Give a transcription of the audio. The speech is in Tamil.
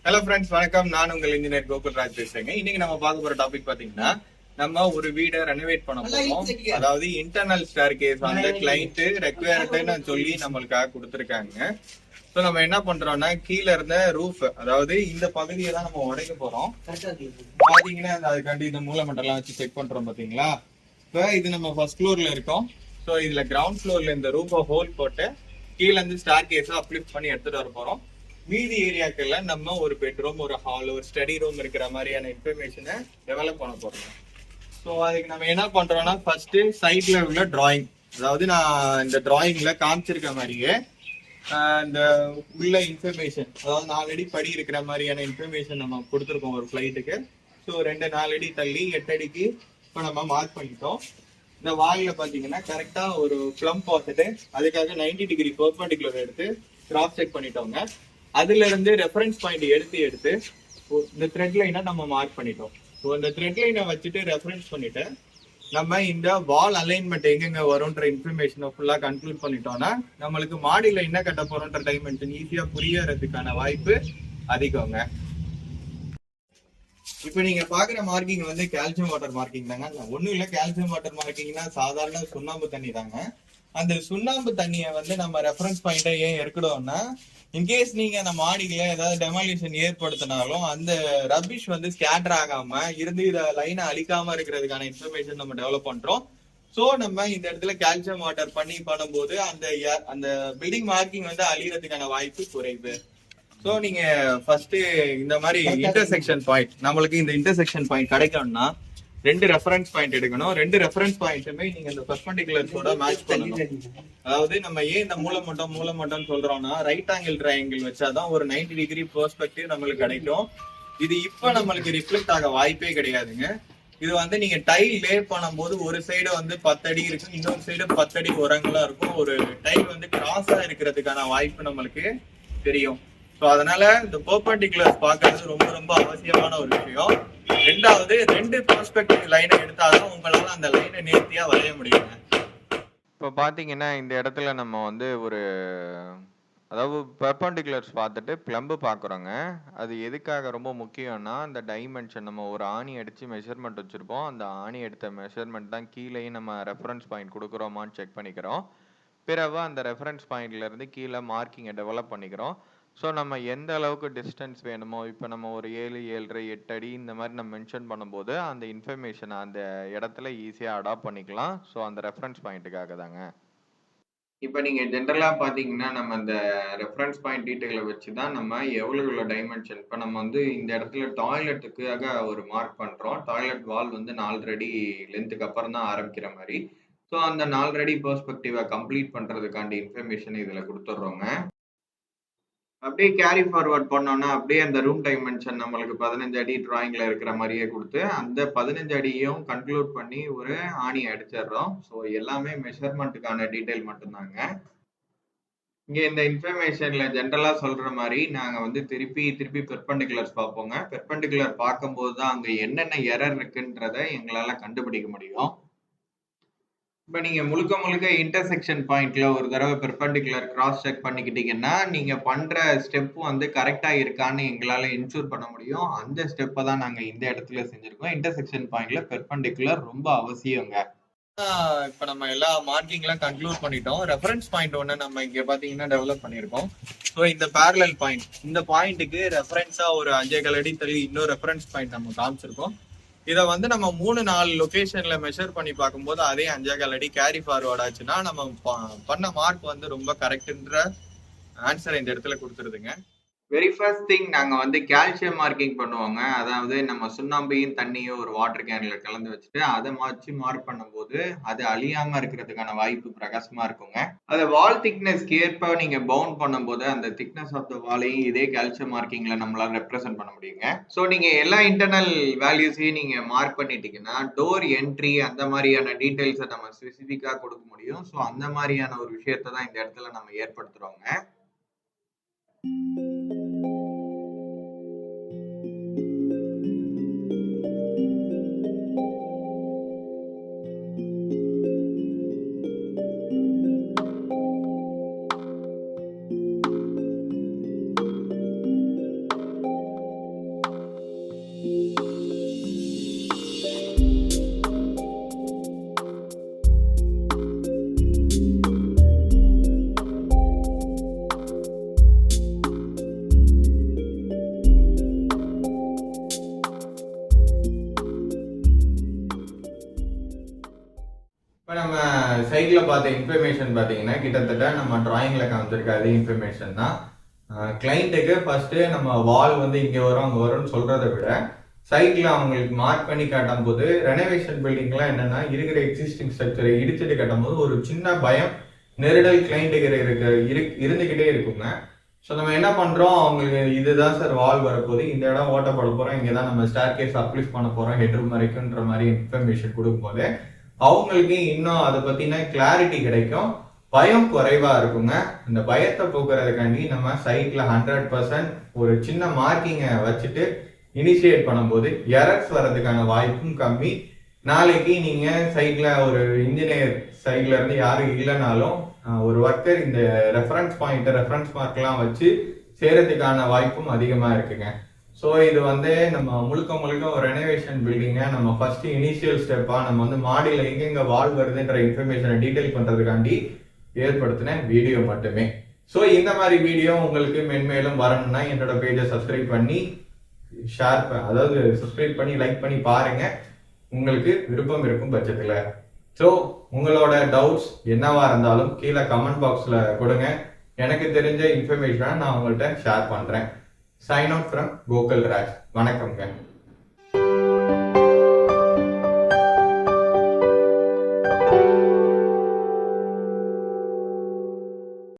ஹலோ ஃப்ரெண்ட்ஸ், வணக்கம். நான் உங்கள் இன்ஜினியர் கோகுல்ராஜ் பேசுறேங்க. இன்னைக்கு நம்ம பார்க்க போற டாபிக் பாத்தீங்கன்னா, நம்ம ஒரு வீடை ரெனோவேட் பண்ண போறோம். அதாவது இன்டர்னல் ஸ்டேர் கேஸ் வந்து கிளைண்ட் ரெக்வயர்டுன்னு சொல்லி நம்மளுக்காக கொடுத்துருக்காங்க. ஸோ நம்ம என்ன பண்றோம்னா, கீழே இருந்த ரூஃப், அதாவது இந்த பகுதியை தான் நம்ம உடைக்க போறோம். பாத்தீங்கன்னா அதுக்காண்டி இந்த மூலமட்டெல்லாம் வச்சு செக் பண்றோம் பாத்தீங்களா. இப்போ இது நம்ம ஃபர்ஸ்ட் ஃப்ளோர்ல இருக்கோம். ஸோ இதுல கிரவுண்ட் ஃப்ளோர்ல இந்த ரூஃபை ஹோல் போட்டு கீழே இருந்து ஸ்டார் கேஸை அப்லிஃப்ட் பண்ணி எடுத்துட்டு வர போறோம். மீதி ஏரியாக்கள்ல நம்ம ஒரு பெட்ரூம், ஒரு ஹால், ஒரு ஸ்டடி ரூம் இருக்கிற மாதிரியான இன்ஃபர்மேஷனை டெவலப் பண்ண போறோம். ஸோ அதுக்கு நம்ம என்ன பண்றோம்னா, ஃபர்ஸ்ட் சைட்ல உள்ள டிராயிங், அதாவது நான் இந்த டிராயிங்ல காமிச்சிருக்க மாதிரியே இந்த உள்ள இன்ஃபர்மேஷன், அதாவது 4 அடி படி இருக்கிற மாதிரியான இன்ஃபர்மேஷன் நம்ம கொடுத்துருக்கோம் ஒரு ஃபிளைட்டுக்கு. ஸோ 4 அடி தள்ளி 8 அடிக்கு இப்போ நம்ம மார்க் பண்ணிட்டோம். இந்த வாயில பாத்தீங்கன்னா கரெக்டா ஒரு பிளம் பார்த்துட்டு அதுக்காக 90 டிகிரி பெர்பெண்டிகுலர் எடுத்து கிராஸ் செக் பண்ணிட்டோங்க. அதுல இருந்து ரெஃபரன்ஸ் பாயிண்ட் எடுத்து இந்த த்ரெட் லைனை நம்ம மார்க் பண்ணிட்டோம். ஸோ இந்த த்ரெட் லைனை வச்சுட்டு ரெஃபரன்ஸ் பண்ணிட்டு நம்ம இந்த வால் அலைன்மெண்ட் எங்கெங்க வரும்ன்ற இன்ஃபர்மேஷனை ஃபுல்லா கன்க்ளூட் பண்ணிட்டோம்னா நம்மளுக்கு மாடியில என்ன கட்ட போறோம்ன்ற டைமென்ஷன் ஈஸியா புரியறதுக்கான வாய்ப்பு அதிகங்க. இப்ப நீங்க பாக்குற மார்க்கிங் வந்து கால்சியம் வாட்டர் மார்க்கிங் தாங்க. ஒண்ணும் இல்ல, கால்சியம் வாட்டர் மார்க்கிங்னா சாதாரண சுண்ணாம்பு தண்ணி தாங்க. அந்த சுண்ணாம்பு தண்ணியை வந்து நம்ம ரெஃபரன்ஸ் பாயிண்டா ஏன் இருக்கணும்னா, இன்கேஸ் நீங்க அந்த மாடியில ஏதாவது டெமாலிஷன் ஏற்படுத்தினாலும் அந்த ரபிஷ் வந்து ஸ்கேட்டர் ஆகாம இருந்து இத லைனை அழிக்காம இருக்கிறதுக்கான இன்ஃபர்மேஷன் நம்ம டெவலப் பண்றோம். சோ நம்ம இந்த இடத்துல கால்சியம் வாட்டர் பண்ணி பண்ணும்போது அந்த அந்த பில்டிங் மார்க்கிங் வந்து அழியறதுக்கான வாய்ப்பு குறைவு. சோ நீங்க ஃபர்ஸ்ட் இந்த மாதிரி இன்டர்செக்ஷன் பாயிண்ட், நம்மளுக்கு இந்த இன்டர்செக்ஷன் பாயிண்ட் கிடைக்கணும்னா 2 ரெஃபரன்ஸ் பாயிண்ட் எடுக்கணும். 2 ரெஃபரன்ஸ் பாயிண்ட்டுமே நீங்க இந்த பெர்பெண்டிகுலர்ஸோட மேட்ச் பண்ணணும். அதாவது நம்ம ஏன் இந்த மூலமட்டம் சொல்றோம்னா, ரைட் ஆங்கிள் ட்ரையாங்கிள் வச்சாதான் ஒரு 90 டிகிரி பெர்ஸ்பெக்டிவ் நம்மளுக்கு கிடைக்கும். இது இப்ப நம்மளுக்கு ரிஃப்ளெக்ட் ஆக வாய்ப்பே கிடையாதுங்க. இது வந்து நீங்க டைல் லே பண்ணும்போது ஒரு சைடு வந்து 10 அடி இருக்கும், இன்னொரு சைடு 10 அடி உரங்களா இருக்கும். ஒரு டைல் வந்து கிராஸா இருக்கிறதுக்கான வாய்ப்பு நம்மளுக்கு தெரியும். ஸோ அதனால இந்த பெர்பெண்டிகுலர்ஸ் பார்க்கறது ரொம்ப ரொம்ப அவசியமான ஒரு விஷயம். ரெண்டாவது, 2 பெர்ஸ்பெக்டிவ் லைனை எடுத்தாதான் உங்களால அந்த லைனை நேர்த்தியா வரைய முடியுங்க. இப்போ பார்த்தீங்கன்னா இந்த இடத்துல நம்ம வந்து அதாவது பெர்பெண்டிகுலர்ஸ் பார்த்துட்டு பிளம்பு பார்க்குறோங்க. அது எதுக்காக ரொம்ப முக்கியம்னா, அந்த டைமென்ஷன் நம்ம ஒரு ஆணி அடித்து மெஷர்மெண்ட் வச்சுருப்போம். அந்த ஆணி எடுத்த மெஷர்மெண்ட் தான் கீழேயும் நம்ம ரெஃபரன்ஸ் பாயிண்ட் கொடுக்குறோமான்னு செக் பண்ணிக்கிறோம். பிறகு அந்த ரெஃபரன்ஸ் பாயிண்ட்லேருந்து கீழே மார்க்கிங்கை டெவலப் பண்ணிக்கிறோம். ஸோ நம்ம எந்த அளவுக்கு டிஸ்டன்ஸ் வேணுமோ, இப்போ நம்ம ஒரு 7, 7.5, 8 அடி இந்த மாதிரி நம்ம மென்ஷன் பண்ணும்போது அந்த இன்ஃபர்மேஷனை அந்த இடத்துல ஈஸியாக அடாப்ட் பண்ணிக்கலாம். ஸோ அந்த ரெஃபரன்ஸ் பாயிண்ட்டுக்காக தாங்க. இப்போ நீங்கள் ஜென்ரலாக பார்த்தீங்கன்னா, நம்ம இந்த ரெஃபரன்ஸ் பாயிண்ட் டீட்டெயிலை வச்சு தான் நம்ம எவ்வளோ டைமென்ஷன், இப்போ நம்ம வந்து இந்த இடத்துல டாய்லெட்டுக்காக ஒரு மார்க் பண்ணுறோம். டாய்லெட் வால் வந்து 4 அடி லென்த்துக்கு அப்புறம் தான் ஆரம்பிக்கிற மாதிரி. ஸோ அந்த 4 அடி பெர்ஸ்பெக்டிவை கம்ப்ளீட் பண்ணுறதுக்காண்டி இன்ஃபர்மேஷன் இதில் கொடுத்துட்றோங்க. அப்படியே கேரி ஃபார்வர்ட் பண்ணோம்னா, அப்படியே அந்த ரூம் டைமென்ஷன் நம்மளுக்கு 15 அடி டிராயிங்ல இருக்கிற மாதிரியே கொடுத்து, அந்த 15 அடியும் கன்க்ளூட் பண்ணி ஒரு ஆணி அடிச்சிடுறோம். ஸோ எல்லாமே மெஷர்மெண்ட்டுக்கான டீட்டெயில் மட்டும்தாங்க. இங்க இந்த இன்ஃபர்மேஷன்ல ஜென்ரலா சொல்ற மாதிரி நாங்க வந்து திருப்பி திருப்பி பெர்பெண்டிகுலர்ஸ் பார்ப்போங்க. பெர்பெண்டிகுலர் பார்க்கும்போது தான் அங்க என்னென்ன எரர் இருக்குன்றத எங்களால கண்டுபிடிக்க முடியும். இப்ப நீங்க முழுக்க முழுக்க இன்டர்செக்ஷன் பாயிண்ட்ல ஒரு தடவை பெர்பெண்டிகுலர் கிராஸ் செக் பண்ணிக்கிட்டீங்கன்னா, நீங்க பண்ற ஸ்டெப் வந்து கரெக்ட்டா இருக்கான்னு எங்களால என்ஷூர் பண்ண முடியும். அந்த ஸ்டெப்ப தான் நாங்க இந்த இடத்துல செஞ்சிருக்கோம். இன்டர்செக்ஷன் பாயிண்ட்ல பெர்பெண்டிகுலர் ரொம்ப அவசியங்க. இப்ப நம்ம எல்லா மார்க்கிங்லாம் கன்க்ளூட் பண்ணிட்டோம். ரெஃபரன்ஸ் பாயிண்ட் ஒன்று நம்ம இங்க பாத்தீங்கன்னா டெவலப் பண்ணிருக்கோம். ஸோ இந்த பேரலல் பாயிண்ட், இந்த பாயிண்ட்டுக்கு ரெஃபரன்ஸா ஒரு 5 அடி தள்ளி இன்னொரு ரெஃபரன்ஸ் பாயிண்ட் நம்ம காமிச்சிருக்கோம். இதை வந்து நம்ம 3-4 லொகேஷன்ல மெஷர் பண்ணி பார்க்கும்போது அதே 5 அடி கேரி ஃபார்வர்ட் ஆச்சுன்னா நம்ம பண்ண மார்க் வந்து ரொம்ப கரெக்ட்ன்ற ஆன்சர் இந்த இடத்துல கொடுத்துருதுங்க. வெரி ஃபர்ஸ்ட் திங் நாங்க வந்து கால்சியம் மார்க்கிங் பண்ணுவோங்க. அதாவது நம்ம சுண்ணாம்பையும் தண்ணியும் ஒரு வாட்டர் கேன்ல கலந்து வச்சுட்டு அதை மார்க் பண்ணும்போது அது அழியாம இருக்கிறதுக்கான வாய்ப்பு பிரகாசமா இருக்குங்க. அதை வால் திக்னஸ்க்கு ஏற்ப நீங்க பவுண்ட் பண்ணும்போது அந்த திக்னஸ் ஆஃப் த வாலையும் இதே கால்சியம் மார்க்கிங்ல நம்மளால ரெப்ரசென்ட் பண்ண முடியுங்க. ஸோ நீங்க எல்லா இன்டர்னல் வேல்யூஸையும் நீங்க மார்க் பண்ணிட்டீங்கன்னா டோர் என்ட்ரி அந்த மாதிரியான டீடைல்ஸை நம்ம ஸ்பெசிஃபிக்கா கொடுக்க முடியும். ஸோ அந்த மாதிரியான ஒரு விஷயத்தை தான் இந்த இடத்துல நம்ம ஏற்படுத்துறோங்க. சைட்ல பார்த்த இன்ஃபர்மேஷன் பாத்தீங்கன்னா கிட்டத்தட்ட நம்ம டிராயிங்ல காமிச்சிருக்க அதே இன்ஃபர்மேஷன் தான். கிளைண்ட்டுக்கு ஃபர்ஸ்ட் நம்ம வால் வந்து இங்க வரும் அங்க வரும்னு சொல்றதை விட சைட்ல அவங்களுக்கு மார்க் பண்ணி காட்டும் போது ரெனோவேஷன் பில்டிங்லாம் என்னன்னா இருக்கிற எக்ஸிஸ்டிங் ஸ்ட்ரக்சரை இடிச்சுட்டு கட்டும் போது ஒரு சின்ன பயம் நெருடல் கிளைண்ட்டுக்கு இருந்துகிட்டே இருக்குங்க. ஸோ நம்ம என்ன பண்றோம், அவங்களுக்கு இதுதான் சார் வால் வரப்போகுது, இந்த இடம் ஓட்டப்பட போறோம், இங்கதான் நம்ம ஸ்டேர் கேஸ் அப்ளிஃப்ட் பண்ண போறோம் ஹெட்ரூம் வரைக்கும்ன்ற மாதிரி இன்ஃபர்மேஷன் கொடுக்கும்போது அவங்களுக்கு இன்னும் அதை பத்தின கிளாரிட்டி கிடைக்கும், பயம் குறைவா இருக்குங்க. இந்த பயத்தை போக்குறதுக்காண்டி நம்ம சைட்ல 100% ஒரு சின்ன மார்க்கிங்கை வச்சுட்டு இனிஷியேட் பண்ணும்போது எரர்ஸ் வர்றதுக்கான வாய்ப்பும் கம்மி. நாளைக்கு நீங்க சைட்ல ஒரு இன்ஜினியர் சைட்ல இருந்து யாரும் இல்லைனாலும் ஒரு ஒர்க்கர் இந்த ரெஃபரன்ஸ் பாயிண்ட் ரெஃபரன்ஸ் மார்க் எல்லாம் வச்சு சேரத்துக்கான வாய்ப்பும் அதிகமா இருக்குங்க. ஸோ இது வந்து நம்ம முழுக்க ஒரு ரெனோவேஷன் பில்டிங்கை நம்ம ஃபர்ஸ்ட் இனிஷியல் ஸ்டெப்பா நம்ம வந்து மாடியில் எங்கெங்க வால் வருதுன்ற இன்ஃபர்மேஷனை டீடைல் பண்றதுக்காண்டி ஏற்படுத்தின வீடியோ மட்டுமே. ஸோ இந்த மாதிரி வீடியோ உங்களுக்கு மென்மேலும் வரணும்னா என்னோட பேஜை சப்ஸ்கிரைப் பண்ணி அதாவது சப்ஸ்கிரைப் பண்ணி லைக் பண்ணி பாருங்க உங்களுக்கு விருப்பம் இருக்கும் பட்சத்துல. ஸோ உங்களோட டவுட்ஸ் என்னவா இருந்தாலும் கீழே கமெண்ட் பாக்ஸ்ல கொடுங்க, எனக்கு தெரிஞ்ச இன்ஃபர்மேஷனை நான் உங்கள்கிட்ட ஷேர் பண்றேன். Sign out from Gokul Raj. வணக்கம்ங்க.